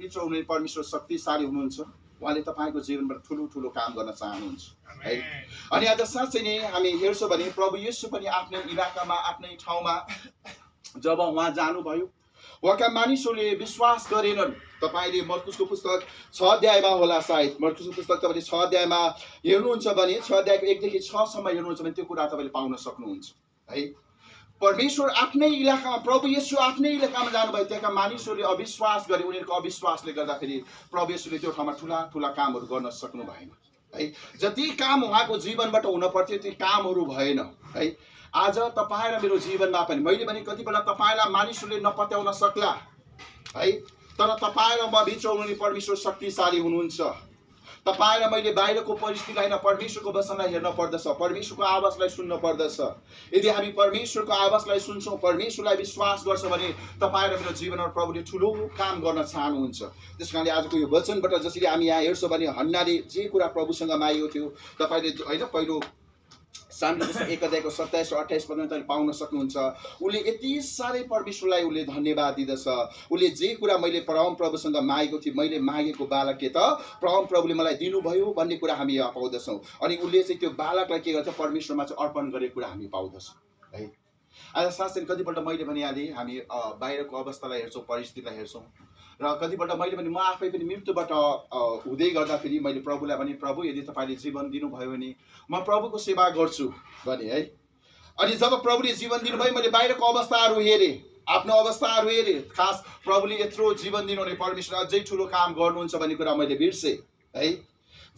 भित्र हुने परमेश्वर शक्तिशाली हुनुहुन्छ। उहाँले तपाईँको जीवनबाट ठुलो काम गर्न चाहनुहुन्छ है। अनि आज साँच्चै नै हामी हेर्छौँ भने प्रभु येशू पनि आफ्नै इलाकामा आफ्नै ठाउँमा जब उहाँ जानुभयो, उहाँका मानिसहरूले विश्वास गरेनन्। तपाईँले मर्कुसको पुस्तक 6 अध्यायमा होला, सायद मर्कुसको पुस्तक तपाईँले 6 अध्यायमा हेर्नुहुन्छ भने 6 अध्यायको 1 देखि 6 सम्म हेर्नुहुन्छ भने त्यो कुरा तपाईँले पाउन सक्नुहुन्छ है। परमेश्वर आफ्नै इलाकामा, प्रभु येशू आफ्नै इलाकामा जानुभयो, त्यहाँका मानिसहरूले अविश्वास गरे। उनीहरूको अविश्वासले गर्दाखेरि प्रभु येशूले त्यो ठाउँमा ठुला कामहरू गर्न सक्नु भएन है। जति काम उहाँको जीवनबाट हुन पर्थ्यो ती कामहरू भएन है। आज तपाईँ र मेरो जीवनमा पनि मैले भने कति बेला तपाईँलाई मानिसहरूले नपत्याउन सक्ला है, तर तपाईँ र म भित्र हुनुहुने परमेश्वर शक्तिशाली हुनुहुन्छ। तपाईँ र मैले बाहिरको परिस्थितिलाई होइन, परमेश्वरको वचनलाई हेर्न पर्दछ, परमेश्वरको आवाजलाई सुन्न पर्दछ। यदि हामी परमेश्वरको आवाजलाई सुन्छौँ, परमेश्वरलाई विश्वास गर्छौँ भने तपाईँ र मेरो जीवनमा प्रभुले ठुलो काम गर्न चाहनुहुन्छ। त्यस कारणले आजको यो वचनबाट जसरी हामी यहाँ हेर्छौँ भने हन्नाले जे कुरा प्रभुसँग मागेको थियो, तपाईँले होइन पहिलो सामुएल पुस्तक 1 अध्यायको 27 र 28 पदमा तपाईले पाउन सक्नुहुन्छ। उसले यति साह्रै परमेश्वरलाई उसले धन्यवाद दिँदछ। उसले जे कुरा मैले परम प्रभुसँग मागेको थिएँ, मैले मागेको बालकले त परम प्रभुले मलाई दिनुभयो भन्ने कुरा हामी यहाँ पाउँदछौँ। अनि उसले चाहिँ त्यो बालकलाई के गर्छ, परमेश्वरमा चाहिँ अर्पण गरेको कुरा हामी पाउँदछौँ है। आज साँच्चै कतिपल्ट मैले भनिहालेँ, हामी बाहिरको अवस्थालाई हेर्छौँ, परिस्थितिलाई हेर्छौँ, र कतिपल्ट मैले पनि म आफै पनि मृत्युबाट हुँदै गर्दाखेरि मैले प्रभुलाई भने, प्रभु यदि तपाईँले जीवन दिनुभयो भने म प्रभुको सेवा गर्छु भने है। अनि जब प्रभुले जीवन दिनुभयो, मैले बाहिरको अवस्थाहरू हेरेँ, आफ्नो अवस्थाहरू हेरेँ, खास प्रभुले यत्रो जीवन दिनुहुने परमेश्वर अझै ठुलो काम गर्नुहुन्छ भन्ने कुरा मैले बिर्सेँ है।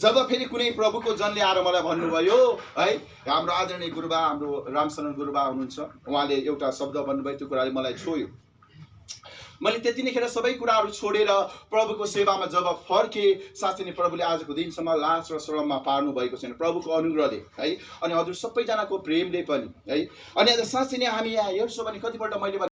जब फेरि कुनै प्रभुको जनले आएर मलाई भन्नुभयो है, हाम्रो आदरणीय गुरुबा, हाम्रो रामशरण गुरुबा हुनुहुन्छ, उहाँले एउटा शब्द भन्नुभयो, त्यो कुराले मलाई छोयो। मैले त्यति नै खेर सबै कुराहरू छोडेर प्रभुको सेवामा जब फर्केँ, साँच्चै नै प्रभुले आजको दिनसम्म लाज र शरममा पार्नु भएको छैन, प्रभुको अनुग्रहले है, अनि हजुर सबैजनाको प्रेमले पनि है। अनि आज साँच्चै नै हामी यहाँ हेर्छौँ भने कतिपल्ट मैले